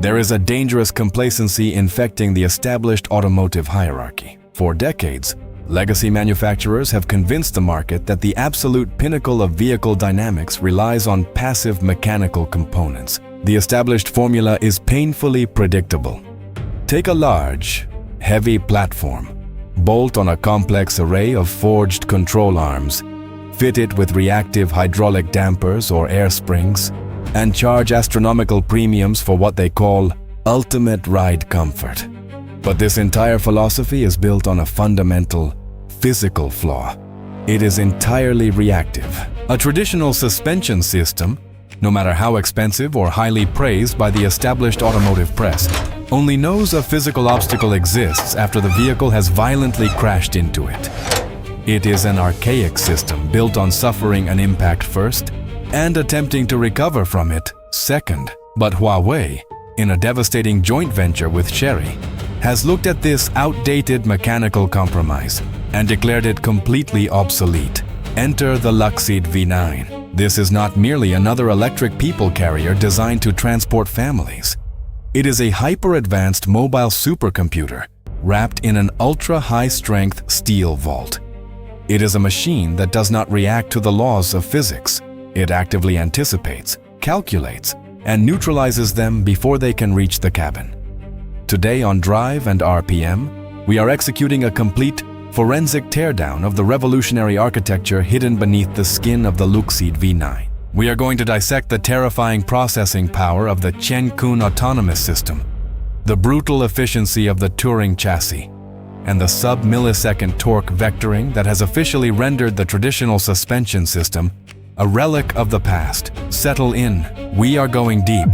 There is a dangerous complacency infecting the established automotive hierarchy. For decades, legacy manufacturers have convinced the market that the absolute pinnacle of vehicle dynamics relies on passive mechanical components. The established formula is painfully predictable. Take a large, heavy platform, bolt on a complex array of forged control arms, fit it with reactive hydraulic dampers or air springs, and charge astronomical premiums for what they call ultimate ride comfort. But this entire philosophy is built on a fundamental physical flaw. It is entirely reactive. A traditional suspension system, no matter how expensive or highly praised by the established automotive press, only knows a physical obstacle exists after the vehicle has violently crashed into it. It is an archaic system built on suffering an impact first and attempting to recover from it second. But Huawei, in a devastating joint venture with Chery, has looked at this outdated mechanical compromise and declared it completely obsolete. Enter the Luxeed V9. This is not merely another electric people carrier designed to transport families. It is a hyper-advanced mobile supercomputer wrapped in an ultra-high-strength steel vault. It is a machine that does not react to the laws of physics. It actively anticipates, calculates, and neutralizes them before they can reach the cabin. Today on Drive and RPM, we are executing a complete forensic teardown of the revolutionary architecture hidden beneath the skin of the Luxeed V9. We are going to dissect the terrifying processing power of the Chen-Kun autonomous system, the brutal efficiency of the Turing Chassis, and the sub-millisecond torque vectoring that has officially rendered the traditional suspension system a relic of the past. Settle in, we are going deep.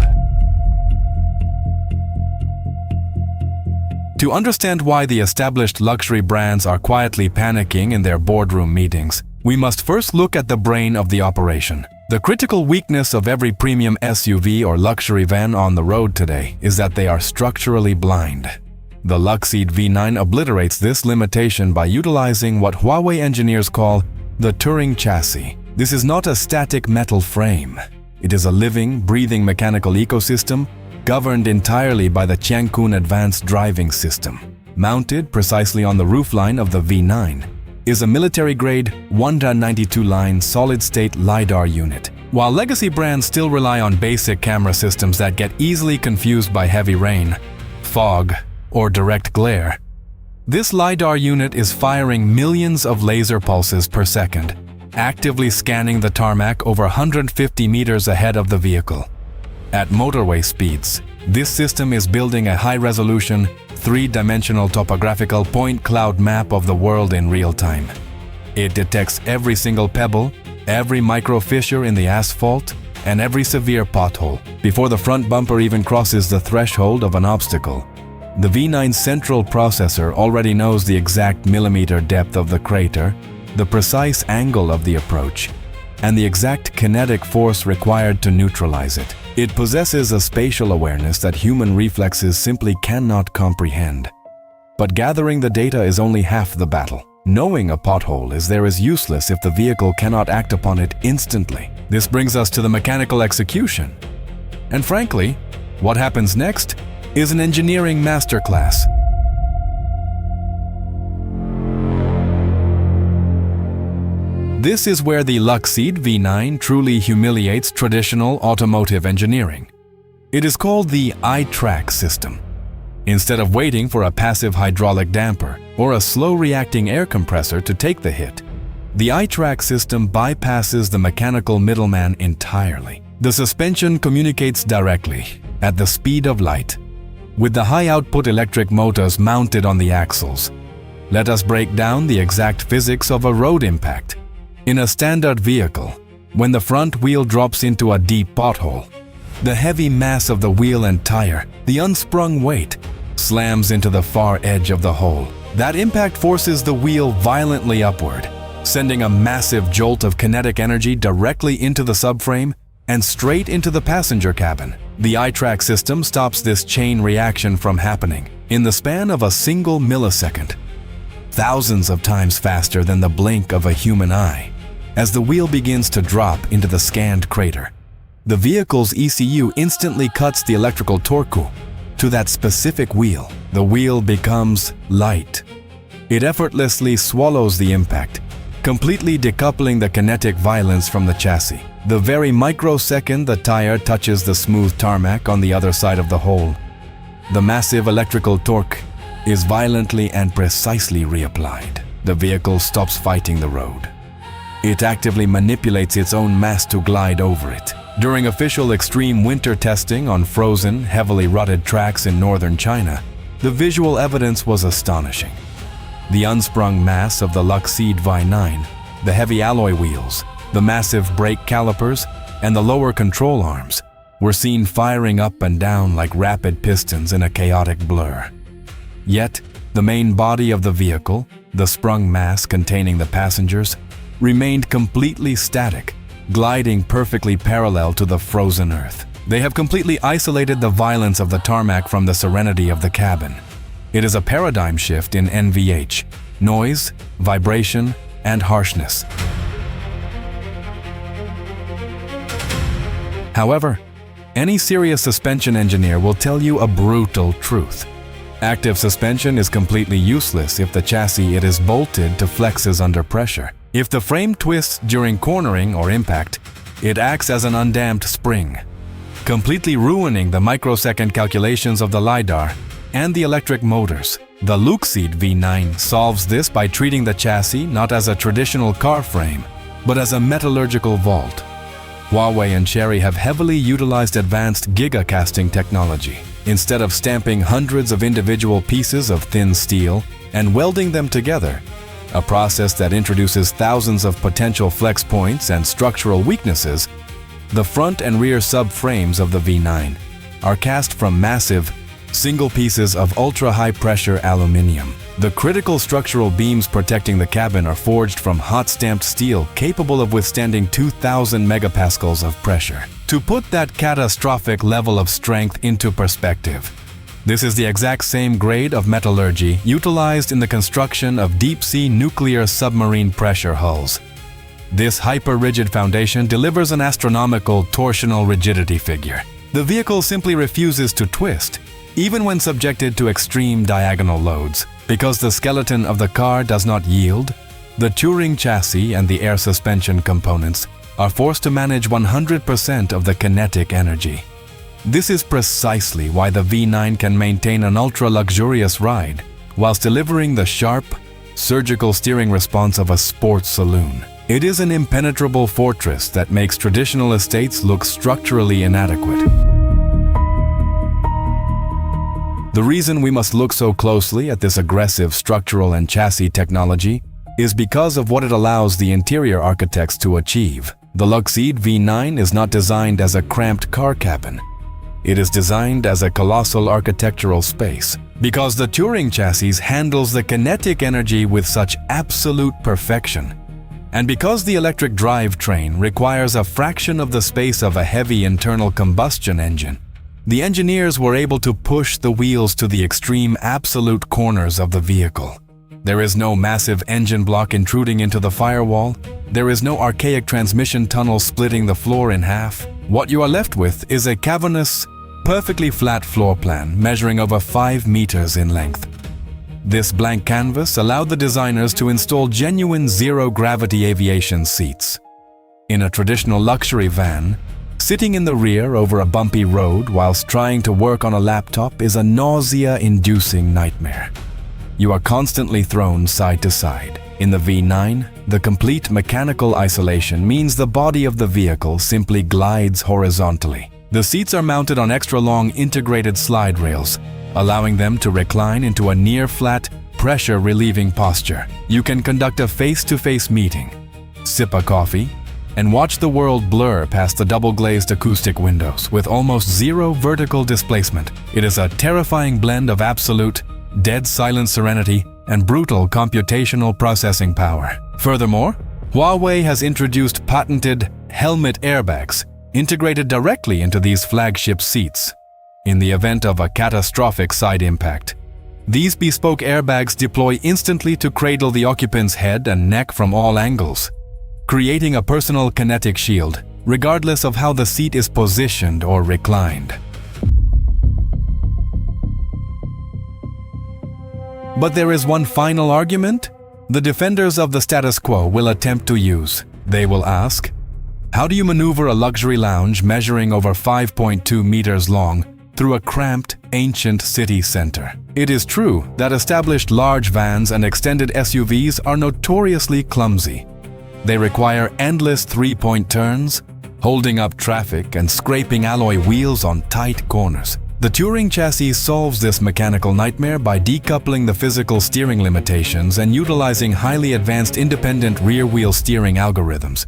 To understand why the established luxury brands are quietly panicking in their boardroom meetings, we must first look at the brain of the operation. The critical weakness of every premium SUV or luxury van on the road today is that they are structurally blind. The Luxeed V9 obliterates this limitation by utilizing what Huawei engineers call the Turing Chassis. This is not a static metal frame. It is a living, breathing mechanical ecosystem governed entirely by the Chen-Kun advanced driving system. Mounted precisely on the roofline of the V9 is a military-grade 1.92-line solid-state LiDAR unit. While legacy brands still rely on basic camera systems that get easily confused by heavy rain, fog, or direct glare, this LiDAR unit is firing millions of laser pulses per second, actively scanning the tarmac over 150 meters ahead of the vehicle. At motorway speeds, this system is building a high-resolution, three-dimensional topographical point cloud map of the world in real time. It detects every single pebble, every micro fissure in the asphalt, and every severe pothole before the front bumper even crosses the threshold of an obstacle. The V9's central processor already knows the exact millimeter depth of the crater, the precise angle of the approach, and the exact kinetic force required to neutralize it. It possesses a spatial awareness that human reflexes simply cannot comprehend. But gathering the data is only half the battle. Knowing a pothole is useless if the vehicle cannot act upon it instantly. This brings us to the mechanical execution. And frankly, what happens next is an engineering masterclass. This is where the Luxeed V9 truly humiliates traditional automotive engineering. It is called the iTRACK system. Instead of waiting for a passive hydraulic damper or a slow-reacting air compressor to take the hit, the iTRACK system bypasses the mechanical middleman entirely. The suspension communicates directly, at the speed of light, with the high-output electric motors mounted on the axles. Let us break down the exact physics of a road impact. In a standard vehicle, when the front wheel drops into a deep pothole, the heavy mass of the wheel and tire, the unsprung weight, slams into the far edge of the hole. That impact forces the wheel violently upward, sending a massive jolt of kinetic energy directly into the subframe and straight into the passenger cabin. The iTRACK system stops this chain reaction from happening in the span of a single millisecond, thousands of times faster than the blink of a human eye. As the wheel begins to drop into the scanned crater, the vehicle's ECU instantly cuts the electrical torque to that specific wheel. The wheel becomes light. It effortlessly swallows the impact, completely decoupling the kinetic violence from the chassis. The very microsecond the tire touches the smooth tarmac on the other side of the hole, the massive electrical torque is violently and precisely reapplied. The vehicle stops fighting the road. It actively manipulates its own mass to glide over it. During official extreme winter testing on frozen, heavily rutted tracks in northern China, the visual evidence was astonishing. The unsprung mass of the Luxeed V9, the heavy alloy wheels, the massive brake calipers, and the lower control arms were seen firing up and down like rapid pistons in a chaotic blur. Yet, the main body of the vehicle, the sprung mass containing the passengers, remained completely static, gliding perfectly parallel to the frozen earth. They have completely isolated the violence of the tarmac from the serenity of the cabin. It is a paradigm shift in NVH, noise, vibration, and harshness. However, any serious suspension engineer will tell you a brutal truth. Active suspension is completely useless if the chassis it is bolted to flexes under pressure. If the frame twists during cornering or impact, it acts as an undamped spring, completely ruining the microsecond calculations of the LiDAR and the electric motors. The Luxeed V9 solves this by treating the chassis not as a traditional car frame, but as a metallurgical vault. Huawei and Geely have heavily utilized advanced gigacasting technology. Instead of stamping hundreds of individual pieces of thin steel and welding them together, a process that introduces thousands of potential flex points and structural weaknesses, the front and rear subframes of the V9 are cast from massive, single pieces of ultra-high-pressure aluminium. The critical structural beams protecting the cabin are forged from hot-stamped steel capable of withstanding 2,000 megapascals of pressure. To put that catastrophic level of strength into perspective, this is the exact same grade of metallurgy utilized in the construction of deep-sea nuclear submarine pressure hulls. This hyper-rigid foundation delivers an astronomical torsional rigidity figure. The vehicle simply refuses to twist, even when subjected to extreme diagonal loads. Because the skeleton of the car does not yield, the Turing Chassis and the air suspension components are forced to manage 100% of the kinetic energy. This is precisely why the V9 can maintain an ultra-luxurious ride whilst delivering the sharp, surgical steering response of a sports saloon. It is an impenetrable fortress that makes traditional estates look structurally inadequate. The reason we must look so closely at this aggressive structural and chassis technology is because of what it allows the interior architects to achieve. The Luxeed V9 is not designed as a cramped car cabin. It is designed as a colossal architectural space. Because the Turing Chassis handles the kinetic energy with such absolute perfection, and because the electric drivetrain requires a fraction of the space of a heavy internal combustion engine, the engineers were able to push the wheels to the extreme absolute corners of the vehicle. There is no massive engine block intruding into the firewall. There is no archaic transmission tunnel splitting the floor in half. What you are left with is a cavernous, perfectly flat floor plan measuring over 5 meters in length. This blank canvas allowed the designers to install genuine zero-gravity aviation seats. In a traditional luxury van, sitting in the rear over a bumpy road whilst trying to work on a laptop is a nausea-inducing nightmare. You are constantly thrown side to side. In the V9, the complete mechanical isolation means the body of the vehicle simply glides horizontally. The seats are mounted on extra-long integrated slide rails, allowing them to recline into a near-flat, pressure-relieving posture. You can conduct a face-to-face meeting, sip a coffee, and watch the world blur past the double-glazed acoustic windows with almost zero vertical displacement. It is a terrifying blend of absolute, dead silent serenity and brutal computational processing power. Furthermore, Huawei has introduced patented helmet airbags integrated directly into these flagship seats. In the event of a catastrophic side impact, these bespoke airbags deploy instantly to cradle the occupant's head and neck from all angles, creating a personal kinetic shield regardless of how the seat is positioned or reclined. But there is one final argument the defenders of the status quo will attempt to use. They will ask, how do you maneuver a luxury lounge measuring over 5.2 meters long through a cramped, ancient city center? It is true that established large vans and extended SUVs are notoriously clumsy. They require endless three-point turns, holding up traffic and scraping alloy wheels on tight corners. The Turing Chassis solves this mechanical nightmare by decoupling the physical steering limitations and utilizing highly advanced independent rear-wheel steering algorithms.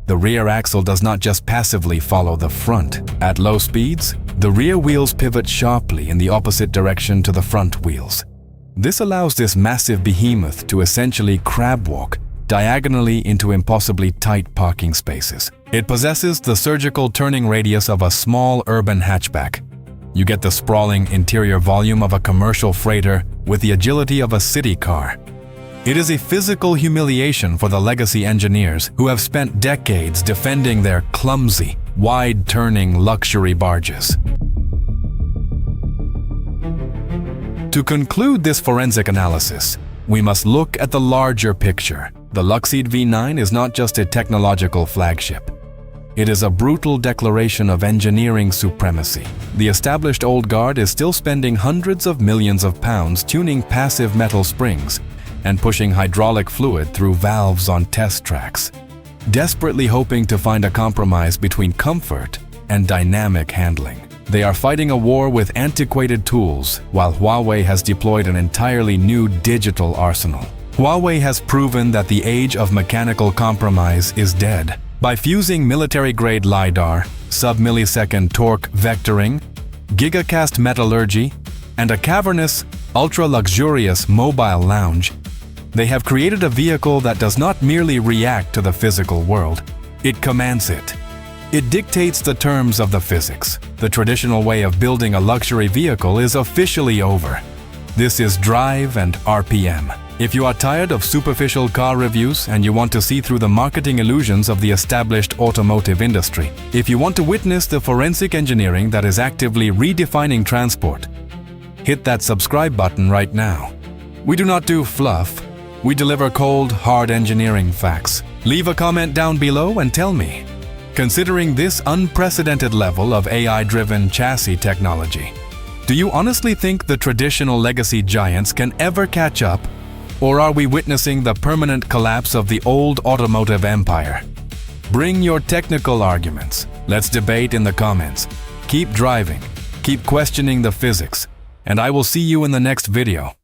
The rear axle does not just passively follow the front. At low speeds, the rear wheels pivot sharply in the opposite direction to the front wheels. This allows this massive behemoth to essentially crab walk diagonally into impossibly tight parking spaces. It possesses the surgical turning radius of a small urban hatchback. You get the sprawling interior volume of a commercial freighter with the agility of a city car. It is a physical humiliation for the legacy engineers who have spent decades defending their clumsy, wide-turning luxury barges. To conclude this forensic analysis, we must look at the larger picture. The Luxeed V9 is not just a technological flagship. It is a brutal declaration of engineering supremacy. The established old guard is still spending hundreds of millions of pounds tuning passive metal springs and pushing hydraulic fluid through valves on test tracks, desperately hoping to find a compromise between comfort and dynamic handling. They are fighting a war with antiquated tools, while Huawei has deployed an entirely new digital arsenal. Huawei has proven that the age of mechanical compromise is dead. By fusing military-grade LiDAR, sub-millisecond torque vectoring, gigacast metallurgy, and a cavernous, ultra-luxurious mobile lounge, they have created a vehicle that does not merely react to the physical world, it commands it. It dictates the terms of the physics. The traditional way of building a luxury vehicle is officially over. This is drive and RPM. If you are tired of superficial car reviews and you want to see through the marketing illusions of the established automotive industry, if you want to witness the forensic engineering that is actively redefining transport, hit that subscribe button right now. We do not do fluff. We deliver cold, hard engineering facts. Leave a comment down below and tell me, considering this unprecedented level of AI-driven chassis technology, do you honestly think the traditional legacy giants can ever catch up? Or are we witnessing the permanent collapse of the old automotive empire? Bring your technical arguments. Let's debate in the comments. Keep driving, keep questioning the physics, and I will see you in the next video.